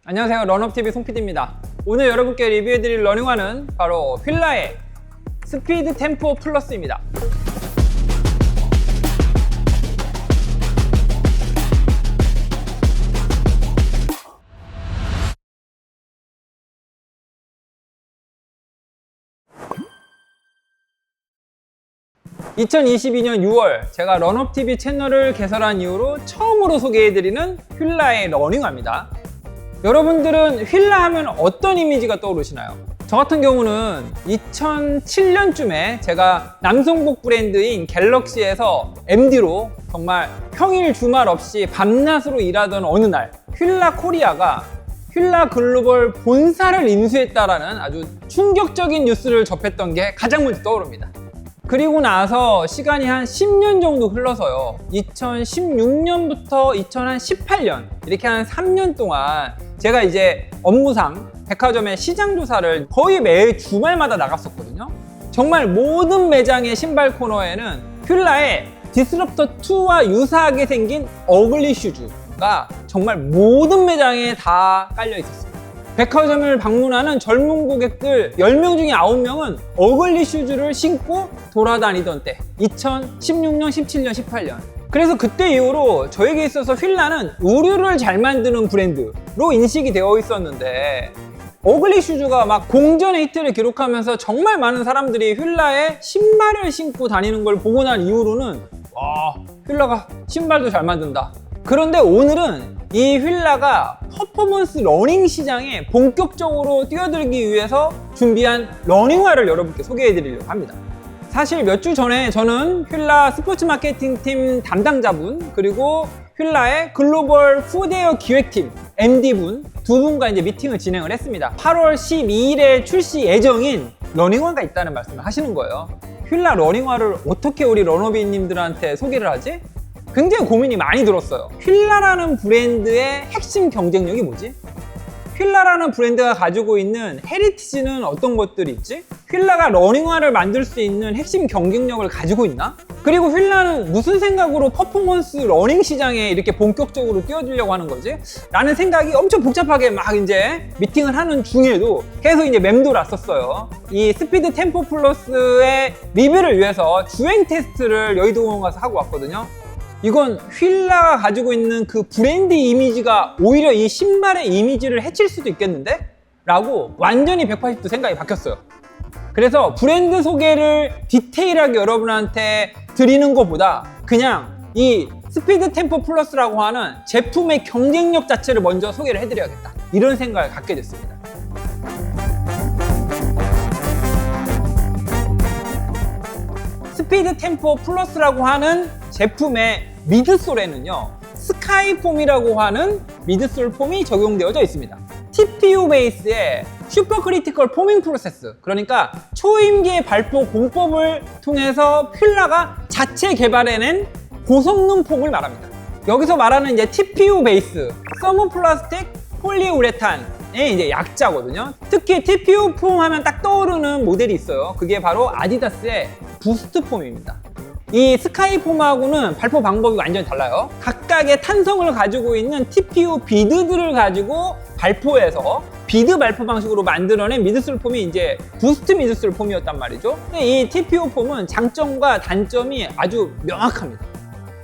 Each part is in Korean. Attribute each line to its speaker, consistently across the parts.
Speaker 1: 안녕하세요, 런업TV 송PD입니다. 오늘 여러분께 리뷰해드릴 러닝화는 바로 휠라의 스피드 템포 플러스입니다. (2022년 6월) 제가 런업TV 채널을 개설한 이후로 처음으로 소개해드리는 휠라의 러닝화입니다. 여러분들은 휠라 하면 어떤 이미지가 떠오르시나요? 저 같은 경우는 2007년쯤에 제가 남성복 브랜드인 갤럭시에서 MD로 정말 평일 주말 없이 밤낮으로 일하던 어느 날 휠라 코리아가 휠라 글로벌 본사를 인수했다라는 아주 충격적인 뉴스를 접했던 게 가장 먼저 떠오릅니다. 그리고 나서 시간이 한 10년 정도 흘러서요, 2016년부터 2018년 이렇게 한 3년 동안 제가 이제 업무상 백화점의 시장 조사를 거의 매 주말마다 나갔었거든요. 정말 모든 매장의 신발 코너에는 휠라의 디스럽터 2와 유사하게 생긴 어글리 슈즈가 정말 모든 매장에 다 깔려 있었어요. 백화점을 방문하는 젊은 고객들 10명 중에 9명은 어글리 슈즈를 신고 돌아다니던 때, 2016년, 17년, 18년. 그래서 그때 이후로 저에게 있어서 휠라는 의류를 잘 만드는 브랜드로 인식이 되어 있었는데, 어글리 슈즈가 막 공전의 히트를 기록하면서 정말 많은 사람들이 휠라의 신발을 신고 다니는 걸 보고 난 이후로는 와, 휠라가 신발도 잘 만든다. 그런데 오늘은 이 휠라가 퍼포먼스 러닝 시장에 본격적으로 뛰어들기 위해서 준비한 러닝화를 여러분께 소개해 드리려고 합니다. 사실 몇 주 전에 저는 휠라 스포츠 마케팅 팀 담당자분, 그리고 휠라의 글로벌 푸드웨어 기획팀 MD분 두 분과 이제 미팅을 진행을 했습니다. 8월 12일에 출시 예정인 러닝화가 있다는 말씀을 하시는 거예요. 휠라 러닝화를 어떻게 우리 러너비님들한테 소개를 하지? 굉장히 고민이 많이 들었어요. 휠라라는 브랜드의 핵심 경쟁력이 뭐지? 휠라라는 브랜드가 가지고 있는 헤리티지는 어떤 것들이 있지? 휠라가 러닝화를 만들 수 있는 핵심 경쟁력을 가지고 있나? 그리고 휠라는 무슨 생각으로 퍼포먼스 러닝 시장에 이렇게 본격적으로 뛰어들려고 하는 거지? 라는 생각이 엄청 복잡하게 막 이제 미팅을 하는 중에도 계속 이제 맴돌았었어요. 이 스피드 템포 플러스의 리뷰를 위해서 주행 테스트를 여의도공원 가서 하고 왔거든요. 이건 휠라가 가지고 있는 그 브랜드 이미지가 오히려 이 신발의 이미지를 해칠 수도 있겠는데? 라고 완전히 180도 생각이 바뀌었어요. 그래서 브랜드 소개를 디테일하게 여러분한테 드리는 것보다 그냥 이 스피드 템포 플러스라고 하는 제품의 경쟁력 자체를 먼저 소개를 해드려야겠다, 이런 생각을 갖게 됐습니다. 스피드 템포 플러스라고 하는 제품의 미드솔에는요, 스카이폼이라고 하는 미드솔 폼이 적용되어져 있습니다. TPU 베이스의 슈퍼 크리티컬 포밍 프로세스, 그러니까 초임계 발포 공법을 통해서 휠라가 자체 개발해낸 고성능 폼을 말합니다. 여기서 말하는 이제 TPU 베이스, 서모플라스틱 폴리우레탄의 이제 약자거든요. 특히 TPU 폼 하면 딱 떠오르는 모델이 있어요. 그게 바로 아디다스의 부스트 폼입니다. 이 스카이 폼하고는 발포 방법이 완전히 달라요. 각각의 탄성을 가지고 있는 TPU 비드들을 가지고 발포해서 비드 발포 방식으로 만들어낸 미드솔 폼이 이제 부스트 미드솔 폼이었단 말이죠. 이 TPU 폼은 장점과 단점이 아주 명확합니다.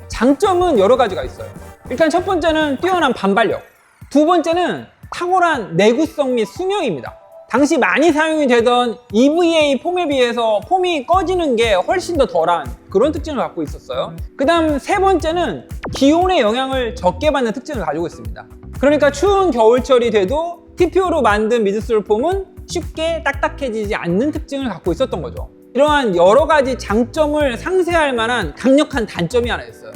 Speaker 1: 장점은 여러 가지가 있어요. 일단 첫 번째는 뛰어난 반발력, 두 번째는 탁월한 내구성 및 수명입니다. 당시 많이 사용이 되던 EVA 폼에 비해서 폼이 꺼지는 게 훨씬 더 덜한 그런 특징을 갖고 있었어요. 그 다음 세 번째는 기온의 영향을 적게 받는 특징을 가지고 있습니다. 그러니까 추운 겨울철이 돼도 TPU로 만든 미드솔 폼은 쉽게 딱딱해지지 않는 특징을 갖고 있었던 거죠. 이러한 여러 가지 장점을 상쇄할 만한 강력한 단점이 하나 있어요.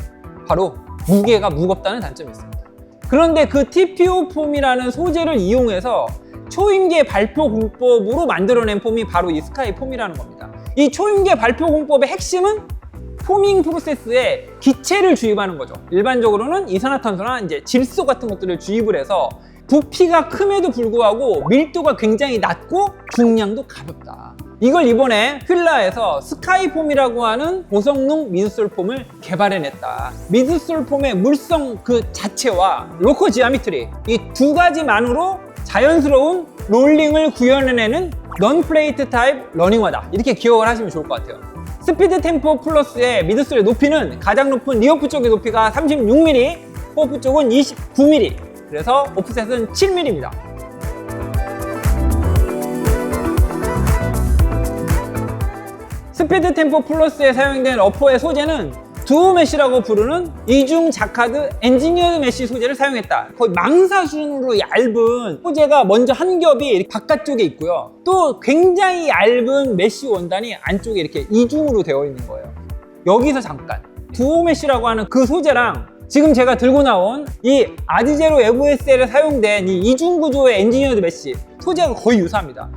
Speaker 1: 바로 무게가 무겁다는 단점이 있습니다. 그런데 그 TPU 폼이라는 소재를 이용해서 초임계 발포 공법으로 만들어낸 폼이 바로 이 스카이 폼이라는 겁니다. 이 초임계 발포 공법의 핵심은 포밍 프로세스에 기체를 주입하는 거죠. 일반적으로는 이산화탄소나 이제 질소 같은 것들을 주입을 해서 부피가 큼에도 불구하고 밀도가 굉장히 낮고 중량도 가볍다. 이걸 이번에 휠라에서 스카이폼이라고 하는 고성능 미드솔 폼을 개발해냈다. 미드솔 폼의 물성 그 자체와 로커 지오메트리 이 두 가지만으로 자연스러운 롤링을 구현해내는 넌 플레이트 타입 러닝화다. 이렇게 기억을 하시면 좋을 것 같아요. 스피드 템포 플러스의 미드솔의 높이는 가장 높은 리어프 쪽의 높이가 36mm, 포어프 쪽은 29mm, 그래서 오프셋은 7mm입니다. 스피드 템포 플러스에 사용된 어퍼의 소재는 두오 메쉬라고 부르는 이중 자카드 엔지니어드 메쉬 소재를 사용했다. 거의 망사 수준으로 얇은 소재가 먼저 한 겹이 바깥쪽에 있고요. 또 굉장히 얇은 메쉬 원단이 안쪽에 이렇게 이중으로 되어 있는 거예요. 여기서 잠깐 두오 메쉬라고 하는 그 소재랑 지금 제가 들고 나온 이 아디제로 FSL에 사용된 이 이중 구조의 엔지니어드 메쉬 소재가 거의 유사합니다.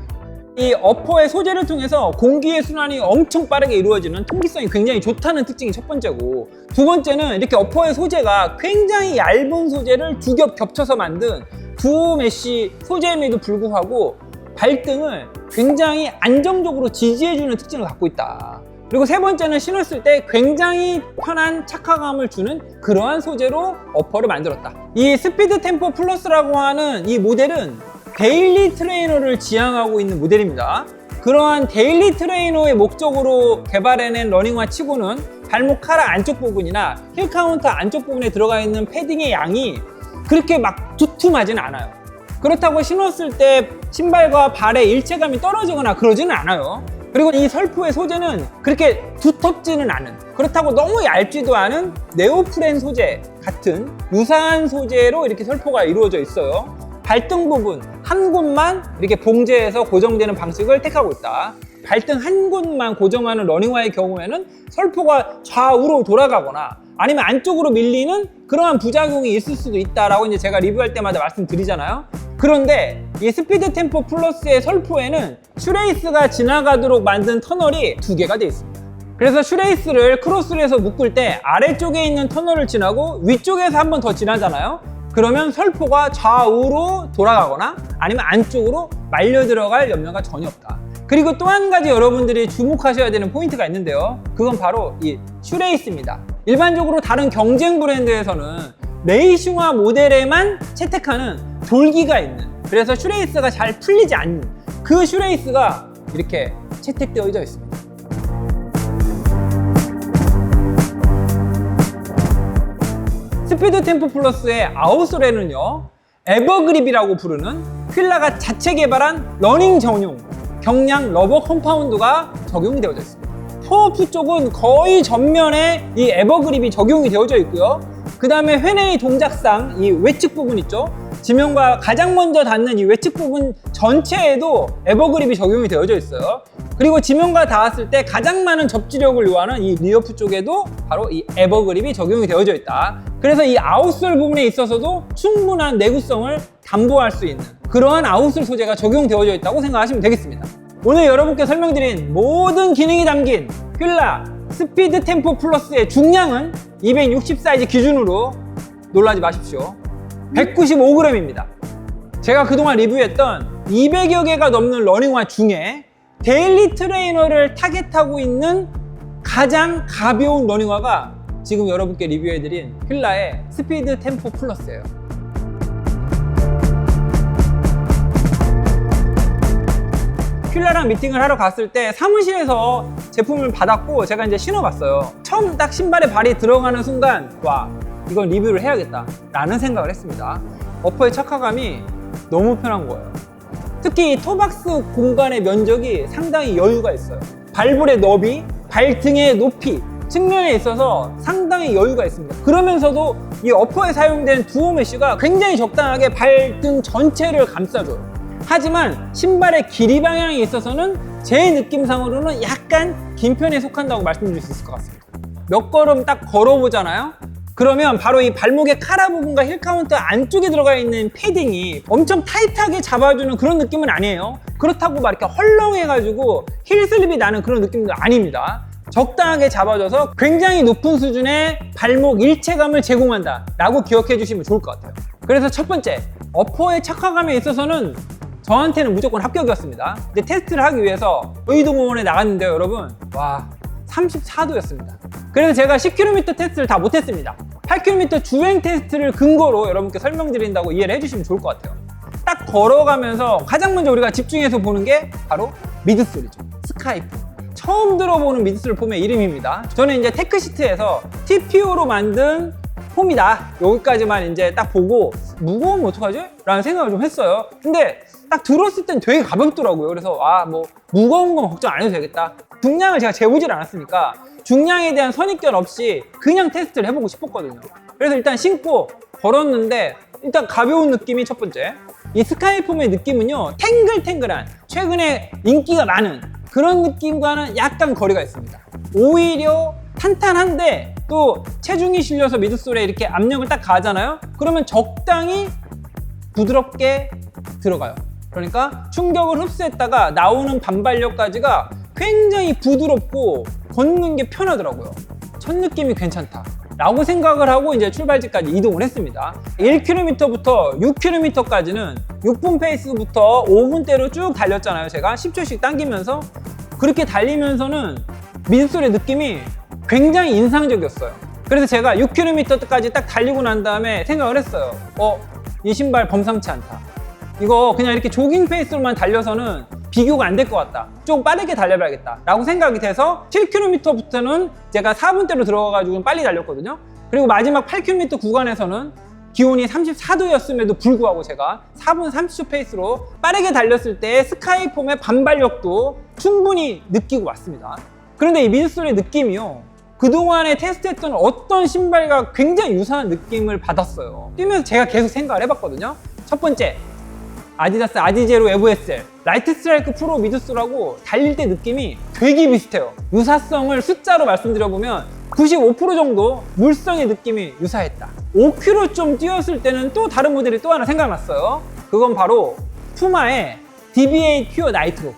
Speaker 1: 이 어퍼의 소재를 통해서 공기의 순환이 엄청 빠르게 이루어지는 통기성이 굉장히 좋다는 특징이 첫 번째고, 두 번째는 이렇게 어퍼의 소재가 굉장히 얇은 소재를 두 겹 겹쳐서 만든 두오 메쉬 소재임에도 불구하고 발등을 굉장히 안정적으로 지지해주는 특징을 갖고 있다. 그리고 세 번째는 신었을 때 굉장히 편한 착화감을 주는 그러한 소재로 어퍼를 만들었다. 이 스피드 템포 플러스라고 하는 이 모델은 데일리 트레이너를 지향하고 있는 모델입니다. 그러한 데일리 트레이너의 목적으로 개발해낸 러닝화 치고는 발목 카라 안쪽 부분이나 힐 카운터 안쪽 부분에 들어가 있는 패딩의 양이 그렇게 막 두툼하지는 않아요. 그렇다고 신었을 때 신발과 발의 일체감이 떨어지거나 그러지는 않아요. 그리고 이 설포의 소재는 그렇게 두텁지는 않은, 그렇다고 너무 얇지도 않은 네오프렌 소재 같은 유사한 소재로 이렇게 설포가 이루어져 있어요. 발등 부분 한 곳만 이렇게 봉제해서 고정되는 방식을 택하고 있다. 발등 한 곳만 고정하는 러닝화의 경우에는 설포가 좌우로 돌아가거나 아니면 안쪽으로 밀리는 그러한 부작용이 있을 수도 있다라고 이제 제가 리뷰할 때마다 말씀드리잖아요. 그런데 이 스피드 템포 플러스의 설포에는 슈레이스가 지나가도록 만든 터널이 두 개가 되어 있습니다. 그래서 슈레이스를 크로스를 해서 묶을 때 아래쪽에 있는 터널을 지나고 위쪽에서 한 번 더 지나잖아요. 그러면 설포가 좌우로 돌아가거나 아니면 안쪽으로 말려 들어갈 염려가 전혀 없다. 그리고 또 한 가지 여러분들이 주목하셔야 되는 포인트가 있는데요. 그건 바로 이 슈레이스입니다. 일반적으로 다른 경쟁 브랜드에서는 레이싱화 모델에만 채택하는 돌기가 있는, 그래서 슈레이스가 잘 풀리지 않는 그 슈레이스가 이렇게 채택되어져 있습니다. 스피드 템포 플러스의 아웃솔에는요, 에버그립이라고 부르는 휠라가 자체 개발한 러닝 전용 경량 러버 컴파운드가 적용이 되어져 있습니다. 포어프 쪽은 거의 전면에 이 에버그립이 적용이 되어져 있고요. 그 다음에 회내의 동작상 이 외측 부분 있죠? 지면과 가장 먼저 닿는 이 외측 부분 전체에도 에버그립이 적용이 되어져 있어요. 그리고 지면과 닿았을 때 가장 많은 접지력을 요하는 이 리어프 쪽에도 바로 이 에버그립이 적용이 되어져 있다. 그래서 이 아웃솔 부분에 있어서도 충분한 내구성을 담보할 수 있는 그러한 아웃솔 소재가 적용되어져 있다고 생각하시면 되겠습니다. 오늘 여러분께 설명드린 모든 기능이 담긴 휠라 스피드 템포 플러스의 중량은 260 사이즈 기준으로 놀라지 마십시오. 195g입니다. 제가 그동안 리뷰했던 200여 개가 넘는 러닝화 중에 데일리 트레이너를 타겟하고 있는 가장 가벼운 러닝화가 지금 여러분께 리뷰해드린 휠라의 스피드 템포 플러스예요. 휠라랑 미팅을 하러 갔을 때 사무실에서 제품을 받았고 제가 이제 신어봤어요. 처음 딱 신발에 발이 들어가는 순간 와, 이건 리뷰를 해야겠다 라는 생각을 했습니다. 어퍼의 착화감이 너무 편한 거예요. 특히 이 토박스 공간의 면적이 상당히 여유가 있어요. 발볼의 너비, 발등의 높이 측면에 있어서 상당히 여유가 있습니다. 그러면서도 이 어퍼에 사용된 두오 메쉬가 굉장히 적당하게 발등 전체를 감싸줘요. 하지만 신발의 길이 방향에 있어서는 제 느낌상으로는 약간 긴 편에 속한다고 말씀드릴 수 있을 것 같습니다. 몇 걸음 딱 걸어보잖아요? 그러면 바로 이 발목의 카라 부분과 힐 카운터 안쪽에 들어가 있는 패딩이 엄청 타이트하게 잡아주는 그런 느낌은 아니에요. 그렇다고 막 이렇게 헐렁해가지고 힐 슬립이 나는 그런 느낌도 아닙니다. 적당하게 잡아줘서 굉장히 높은 수준의 발목 일체감을 제공한다 라고 기억해 주시면 좋을 것 같아요. 그래서 첫 번째, 어퍼의 착화감에 있어서는 저한테는 무조건 합격이었습니다. 이제 테스트를 하기 위해서 의동공원에 나갔는데요, 여러분. 와, 34도였습니다. 그래서 제가 10km 테스트를 다 못했습니다. 8km 주행 테스트를 근거로 여러분께 설명드린다고 이해를 해주시면 좋을 것 같아요. 딱 걸어가면서 가장 먼저 우리가 집중해서 보는 게 바로 미드솔이죠. 스카이폼. 처음 들어보는 미드솔 폼의 이름입니다. 저는 이제 테크시트에서 TPO로 만든 폼이다. 여기까지만 이제 딱 보고 무거우면 어떡하지? 라는 생각을 좀 했어요. 근데 딱 들었을 땐 되게 가볍더라고요. 그래서 뭐 무거운 건 걱정 안 해도 되겠다. 중량을 제가 재보질 않았으니까 중량에 대한 선입견 없이 그냥 테스트를 해보고 싶었거든요. 그래서 일단 신고 걸었는데 일단 가벼운 느낌이 첫 번째. 이 스카이폼의 느낌은요, 탱글탱글한, 최근에 인기가 많은 그런 느낌과는 약간 거리가 있습니다. 오히려 탄탄한데 또 체중이 실려서 미드솔에 이렇게 압력을 딱 가하잖아요. 그러면 적당히 부드럽게 들어가요. 그러니까 충격을 흡수했다가 나오는 반발력까지가 굉장히 부드럽고 걷는 게 편하더라고요. 첫 느낌이 괜찮다 라고 생각을 하고 이제 출발지까지 이동을 했습니다. 1km부터 6km까지는 6분 페이스부터 5분대로 쭉 달렸잖아요. 제가 10초씩 당기면서 그렇게 달리면서는 미드솔의 느낌이 굉장히 인상적이었어요. 그래서 제가 6km까지 딱 달리고 난 다음에 생각을 했어요. 이 신발 범상치 않다. 이거 그냥 이렇게 조깅 페이스로만 달려서는 비교가 안 될 것 같다. 좀 빠르게 달려봐야겠다 라고 생각이 돼서 7km부터는 제가 4분대로 들어가가지고 빨리 달렸거든요. 그리고 마지막 8km 구간에서는 기온이 34도였음에도 불구하고 제가 4분 30초 페이스로 빠르게 달렸을 때 스카이폼의 반발력도 충분히 느끼고 왔습니다. 그런데 이 미드솔의 느낌이요, 그동안에 테스트했던 어떤 신발과 굉장히 유사한 느낌을 받았어요. 뛰면서 제가 계속 생각을 해봤거든요. 첫 번째, 아디다스 아디제로 에보 SL 라이트 스트라이크 프로 미드솔하고 달릴 때 느낌이 되게 비슷해요. 유사성을 숫자로 말씀드려보면 95% 정도 물성의 느낌이 유사했다. 5km 좀 뛰었을 때는 또 다른 모델이 또 하나 생각났어요. 그건 바로 푸마의 DBA 퓨어 나이트로.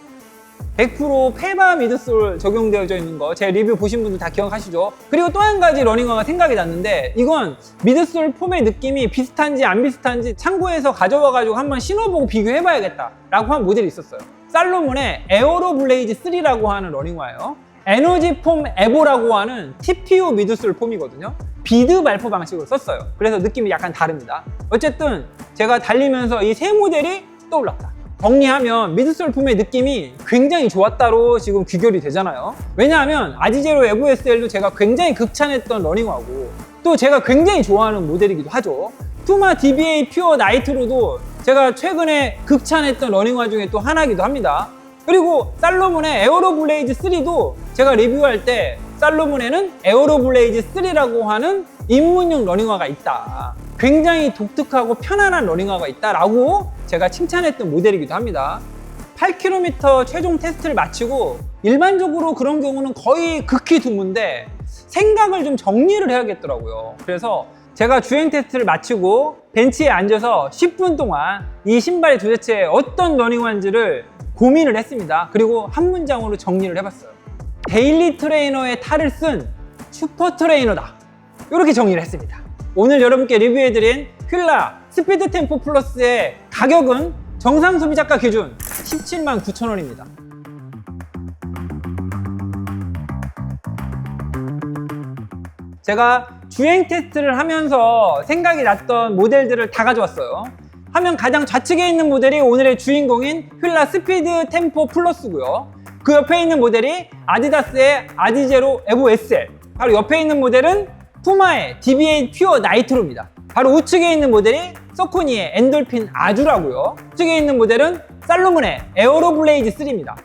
Speaker 1: 100% 페바 미드솔 적용되어져 있는 거 제 리뷰 보신 분들 다 기억하시죠? 그리고 또 한 가지 러닝화가 생각이 났는데, 이건 미드솔 폼의 느낌이 비슷한지 안 비슷한지 참고해서 가져와가지고 한번 신어보고 비교해봐야겠다 라고 한 모델이 있었어요. 살로몬의 에어로 블레이즈 3라고 하는 러닝화예요. 에너지 폼 에보라고 하는 TPO 미드솔 폼이거든요. 비드 발포 방식으로 썼어요. 그래서 느낌이 약간 다릅니다. 어쨌든 제가 달리면서 이 세 모델이 떠올랐다. 정리하면 미드솔 폼의 느낌이 굉장히 좋았다로 지금 귀결이 되잖아요. 왜냐하면 아디제로 에보 SL도 제가 굉장히 극찬했던 러닝화고 또 제가 굉장히 좋아하는 모델이기도 하죠. 푸마 DBA 퓨어 나이트로도 제가 최근에 극찬했던 러닝화 중에 또 하나이기도 합니다. 그리고 살로몬의 에어로 블레이즈 3도 제가 리뷰할 때 살로몬에는 에어로 블레이즈 3라고 하는 입문용 러닝화가 있다, 굉장히 독특하고 편안한 러닝화가 있다라고 제가 칭찬했던 모델이기도 합니다. 8km 최종 테스트를 마치고 일반적으로 그런 경우는 거의 극히 드문데 생각을 좀 정리를 해야겠더라고요. 그래서 제가 주행 테스트를 마치고 벤치에 앉아서 10분 동안 이 신발이 도대체 어떤 러닝화인지를 고민을 했습니다. 그리고 한 문장으로 정리를 해봤어요. 데일리 트레이너의 탈을 쓴 슈퍼 트레이너다, 이렇게 정리를 했습니다. 오늘 여러분께 리뷰해드린 휠라 스피드 템포 플러스의 가격은 정상 소비자가 기준 17만 9천 원입니다. 제가 주행 테스트를 하면서 생각이 났던 모델들을 다 가져왔어요. 화면 가장 좌측에 있는 모델이 오늘의 주인공인 휠라 스피드 템포 플러스고요. 그 옆에 있는 모델이 아디다스의 아디제로 에보 SL, 바로 옆에 있는 모델은 푸마의 DBA 퓨어 나이트로입니다. 바로 우측에 있는 모델이 서코니의 엔돌핀 아주라고요. 우측에 있는 모델은 살로몬의 에어로 블레이즈 3입니다.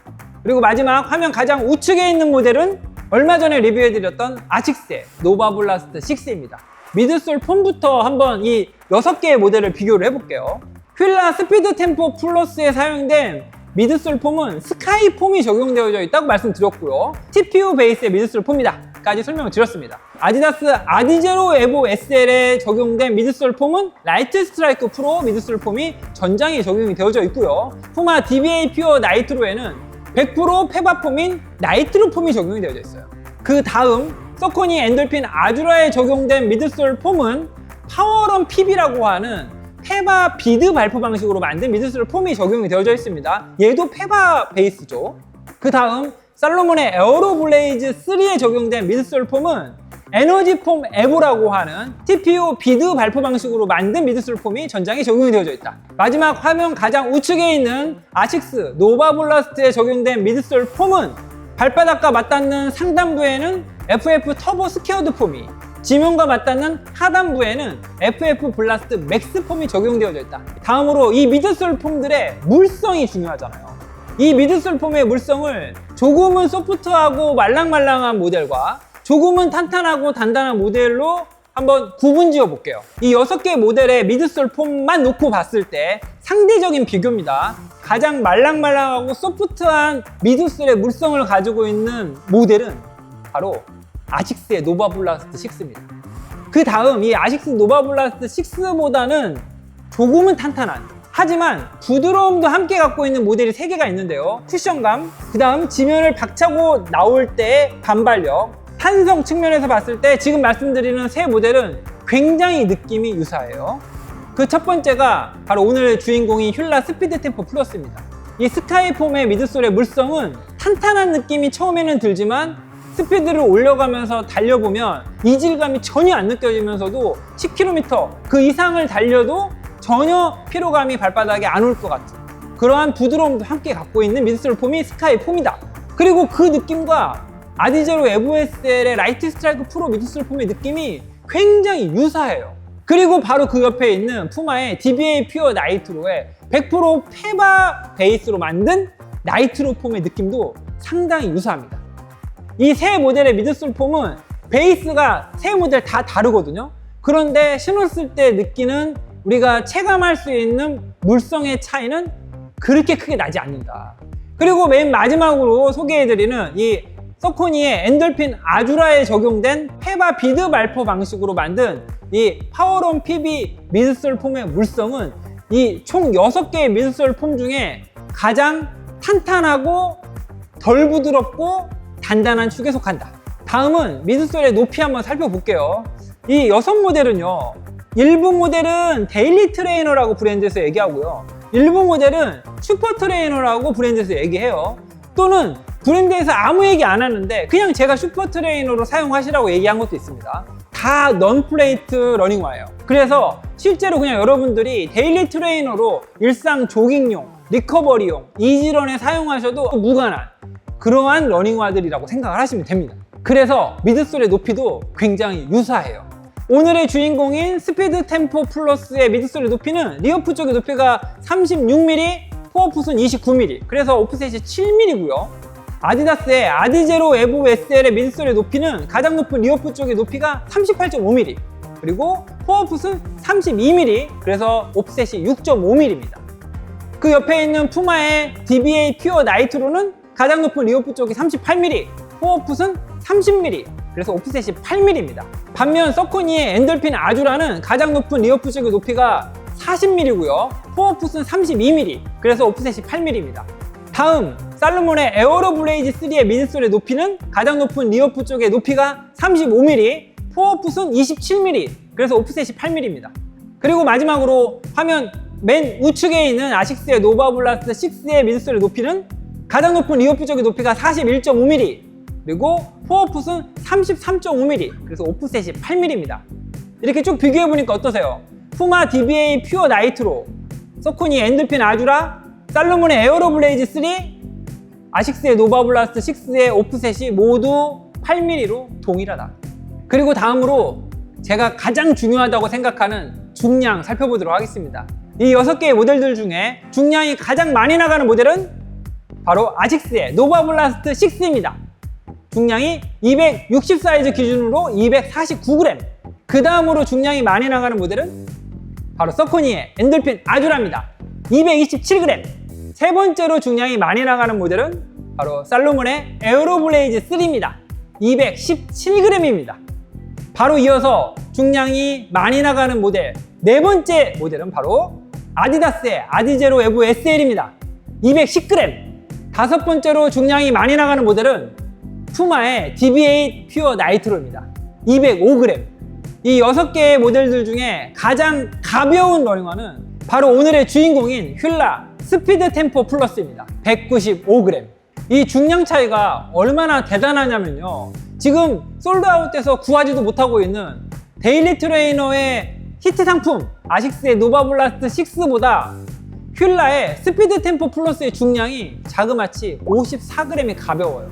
Speaker 1: 그리고 마지막 화면 가장 우측에 있는 모델은 얼마 전에 리뷰해드렸던 아식스의 노바블라스트 6입니다. 미드솔 폼부터 한번 이 6개의 모델을 비교를 해볼게요. 휠라 스피드 템포 플러스에 사용된 미드솔 폼은 스카이 폼이 적용되어져 있다고 말씀드렸고요. TPU 베이스의 미드솔 폼이다 까지 설명을 드렸습니다. 아디다스 아디제로 에보 SL에 적용된 미드솔 폼은 라이트 스트라이크 프로 미드솔 폼이 전장에 적용이 되어져 있고요. 푸마 DBA 퓨어 나이트로에는 100% 페바 폼인 나이트로 폼이 적용이 되어져 있어요. 그 다음 서코니 엔돌핀 아주라에 적용된 미드솔 폼은 파워런 PB라고 하는 페바 비드 발포 방식으로 만든 미드솔 폼이 적용이 되어져 있습니다. 얘도 페바 베이스죠. 그 다음 살로몬의 에어로블레이즈 3에 적용된 미드솔 폼은 에너지폼 에보라고 하는 TPO 비드 발포 방식으로 만든 미드솔 폼이 전장에 적용이 되어져 있다. 마지막 화면 가장 우측에 있는 아식스 노바블라스트에 적용된 미드솔 폼은 발바닥과 맞닿는 상단부에는 FF 터보 스퀘어드 폼이, 지면과 맞닿는 하단부에는 FF 블라스트 맥스 폼이 적용되어져 있다. 다음으로 이 미드솔 폼들의 물성이 중요하잖아요. 이 미드솔 폼의 물성을 조금은 소프트하고 말랑말랑한 모델과 조금은 탄탄하고 단단한 모델로 한번 구분 지어 볼게요. 이 6개 모델의 미드솔 폼만 놓고 봤을 때 상대적인 비교입니다. 가장 말랑말랑하고 소프트한 미드솔의 물성을 가지고 있는 모델은 바로 아식스의 노바블라스트 6입니다. 그 다음 이 아식스 노바블라스트 6보다는 조금은 탄탄한, 하지만 부드러움도 함께 갖고 있는 모델이 3개가 있는데요. 쿠션감, 그 다음 지면을 박차고 나올 때의 반발력, 탄성 측면에서 봤을 때 지금 말씀드리는 세 모델은 굉장히 느낌이 유사해요. 그 첫 번째가 바로 오늘의 주인공인 휠라 스피드 템포 플러스입니다. 이 스카이폼의 미드솔의 물성은 탄탄한 느낌이 처음에는 들지만 스피드를 올려가면서 달려보면 이질감이 전혀 안 느껴지면서도 10km 그 이상을 달려도 전혀 피로감이 발바닥에 안 올 것 같은 그러한 부드러움도 함께 갖고 있는 미드솔 폼이 스카이폼이다. 그리고 그 느낌과 아디제로 에보 SL의 라이트 스트라이크 프로 미드솔 폼의 느낌이 굉장히 유사해요. 그리고 바로 그 옆에 있는 푸마의 DBA 퓨어 나이트로의 100% 페바 베이스로 만든 나이트로 폼의 느낌도 상당히 유사합니다. 이 세 모델의 미드솔 폼은 베이스가 세 모델 다 다르거든요. 그런데 신었을 때 느끼는 우리가 체감할 수 있는 물성의 차이는 그렇게 크게 나지 않는다. 그리고 맨 마지막으로 소개해드리는 이 서코니의 엔돌핀 아주라에 적용된 페바 비드 발포 방식으로 만든 이 파워론 PB 미드솔 폼의 물성은 이 총 6개의 미드솔 폼 중에 가장 탄탄하고 덜 부드럽고 단단한 축에 속한다. 다음은 미드솔의 높이 한번 살펴볼게요. 이 6모델은요, 일부 모델은 데일리 트레이너라고 브랜드에서 얘기하고요, 일부 모델은 슈퍼 트레이너라고 브랜드에서 얘기해요. 또는 브랜드에서 아무 얘기 안 하는데 그냥 제가 슈퍼 트레이너로 사용하시라고 얘기한 것도 있습니다. 다 넌플레이트 러닝화예요. 그래서 실제로 그냥 여러분들이 데일리 트레이너로 일상 조깅용, 리커버리용, 이지런에 사용하셔도 무관한 그러한 러닝화들이라고 생각을 하시면 됩니다. 그래서 미드솔의 높이도 굉장히 유사해요. 오늘의 주인공인 스피드 템포 플러스의 미드솔의 높이는 리어프 쪽의 높이가 36mm, 포어풋은 29mm, 그래서 오프셋이 7mm고요. 아디다스의 아디제로 에보 SL의 미드솔의 높이는 가장 높은 리어프 쪽의 높이가 38.5mm, 그리고 포어풋은 32mm, 그래서 오프셋이 6.5mm입니다. 그 옆에 있는 푸마의 DBA 퓨어 나이트로는 가장 높은 리어프 쪽이 38mm, 포어풋은 30mm, 그래서 오프셋이 8mm입니다. 반면 서코니의 엔돌핀 아주라는 가장 높은 리어프 쪽의 높이가 40mm고요, 포어풋은 32mm, 그래서 오프셋이 8mm입니다. 다음 살로몬의 에어로블레이즈 3의 미드솔의 높이는 가장 높은 리어프 쪽의 높이가 35mm, 포어풋은 27mm, 그래서 오프셋이 8mm입니다. 그리고 마지막으로 화면 맨 우측에 있는 아식스의 노바블라스트 6의 미드솔의 높이는 가장 높은 리어프 쪽의 높이가 41.5mm, 그리고 포어풋은 33.5mm, 그래서 오프셋이 8mm입니다. 이렇게 쭉 비교해보니까 어떠세요? 푸마 DBA 퓨어 나이트로, 서코니 엔돌핀 아주라, 살로몬의 에어로블레이즈 3, 아식스의 노바블라스트 6의 오프셋이 모두 8mm로 동일하다. 그리고 다음으로 제가 가장 중요하다고 생각하는 중량 살펴보도록 하겠습니다. 이 6개의 모델들 중에 중량이 가장 많이 나가는 모델은 바로 아식스의 노바블라스트 6입니다. 중량이 260 사이즈 기준으로 249g. 그 다음으로 중량이 많이 나가는 모델은 바로 서코니의 엔돌핀 아주라입니다. 227g. 세 번째로 중량이 많이 나가는 모델은 바로 살로몬의 에어로블레이즈 3입니다. 217g입니다. 바로 이어서 중량이 많이 나가는 모델, 네 번째 모델은 바로 아디다스의 아디제로 에보 SL입니다. 210g. 다섯 번째로 중량이 많이 나가는 모델은 푸마의 DBA 퓨어 나이트로입니다. 205g. 이 6개의 모델들 중에 가장 가벼운 러닝화는 바로 오늘의 주인공인 휠라 스피드 템포 플러스입니다. 195g. 이 중량 차이가 얼마나 대단하냐면요, 지금 솔드아웃돼서 구하지도 못하고 있는 데일리 트레이너의 히트 상품 아식스의 노바블라스트 6보다 휠라의 스피드 템포 플러스의 중량이 자그마치 54g이 가벼워요.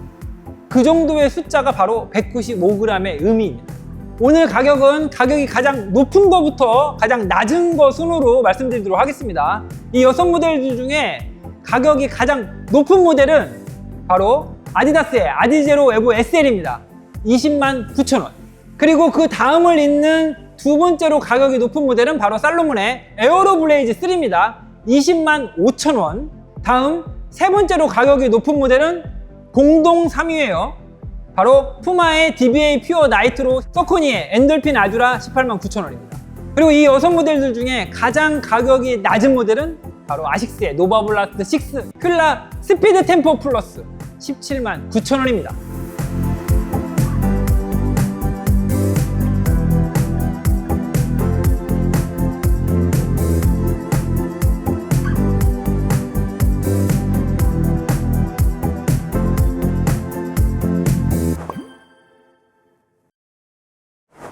Speaker 1: 그 정도의 숫자가 바로 195g의 의미입니다. 오늘 가격이 가장 높은 거부터 가장 낮은 거 순으로 말씀드리도록 하겠습니다. 이 6모델들 중에 가격이 가장 높은 모델은 바로 아디다스의 아디제로 에보 SL입니다. 209,000원. 그리고 그 다음을 잇는 두 번째로 가격이 높은 모델은 바로 살로몬의 에어로 블레이즈 3입니다. 205,000원. 다음 세 번째로 가격이 높은 모델은 공동 3위예요. 바로 푸마의 DBA 퓨어 나이트로 서코니의 엔돌핀 아주라 189,000원입니다. 그리고 이 6모델들 중에 가장 가격이 낮은 모델은 바로 아식스의 노바블라스트 6 휠라 스피드 템포 플러스 179,000원입니다.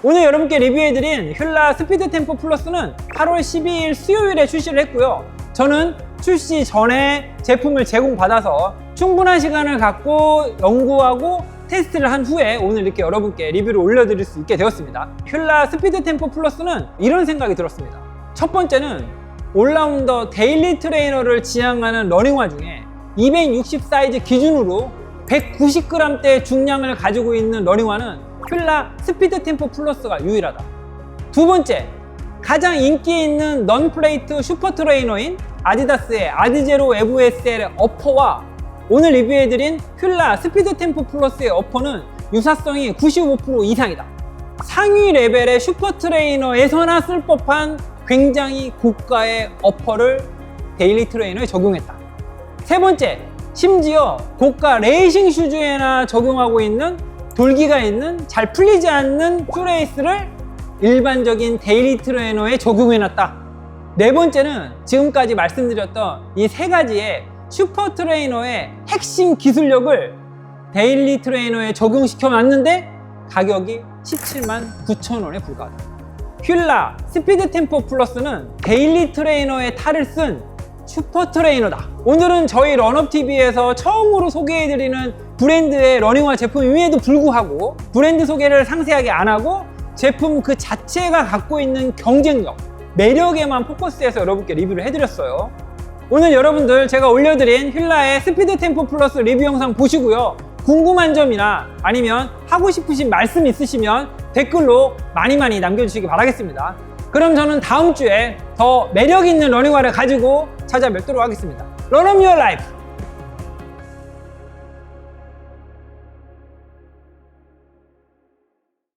Speaker 1: 오늘 여러분께 리뷰해드린 휠라 스피드 템포 플러스는 8월 12일 수요일에 출시를 했고요. 저는 출시 전에 제품을 제공받아서 충분한 시간을 갖고 연구하고 테스트를 한 후에 오늘 이렇게 여러분께 리뷰를 올려드릴 수 있게 되었습니다. 휠라 스피드 템포 플러스는 이런 생각이 들었습니다. 첫 번째는 올라운더 데일리 트레이너를 지향하는 러닝화 중에 260 사이즈 기준으로 190g대 중량을 가지고 있는 러닝화는 휠라 스피드 템포 플러스가 유일하다. 두 번째, 가장 인기 있는 넌플레이트 슈퍼 트레이너인 아디다스의 아디제로 에보 SL의 어퍼와 오늘 리뷰해드린 휠라 스피드 템포 플러스의 어퍼는 유사성이 95% 이상이다. 상위 레벨의 슈퍼 트레이너에서나 쓸 법한 굉장히 고가의 어퍼를 데일리 트레이너에 적용했다. 세 번째, 심지어 고가 레이싱 슈즈에나 적용하고 있는 돌기가 있는 잘 풀리지 않는 슈레이스를 일반적인 데일리 트레이너에 적용해놨다. 네 번째는 지금까지 말씀드렸던 이 세 가지의 슈퍼 트레이너의 핵심 기술력을 데일리 트레이너에 적용시켜 놨는데 가격이 179,000원에 불과하다. 휠라 스피드 템포 플러스는 데일리 트레이너의 탈을 쓴 슈퍼 트레이너다. 오늘은 저희 런업TV에서 처음으로 소개해드리는 브랜드의 러닝화 제품임에도 불구하고 브랜드 소개를 상세하게 안 하고 제품 그 자체가 갖고 있는 경쟁력, 매력에만 포커스해서 여러분께 리뷰를 해드렸어요. 오늘 여러분들 제가 올려드린 휠라의 스피드 템포 플러스 리뷰 영상 보시고요. 궁금한 점이나 아니면 하고 싶으신 말씀 있으시면 댓글로 많이 남겨주시기 바라겠습니다. 그럼 저는 다음 주에 더 매력 있는 러닝화를 가지고 찾아뵙도록 하겠습니다. 런업 유어 라이프!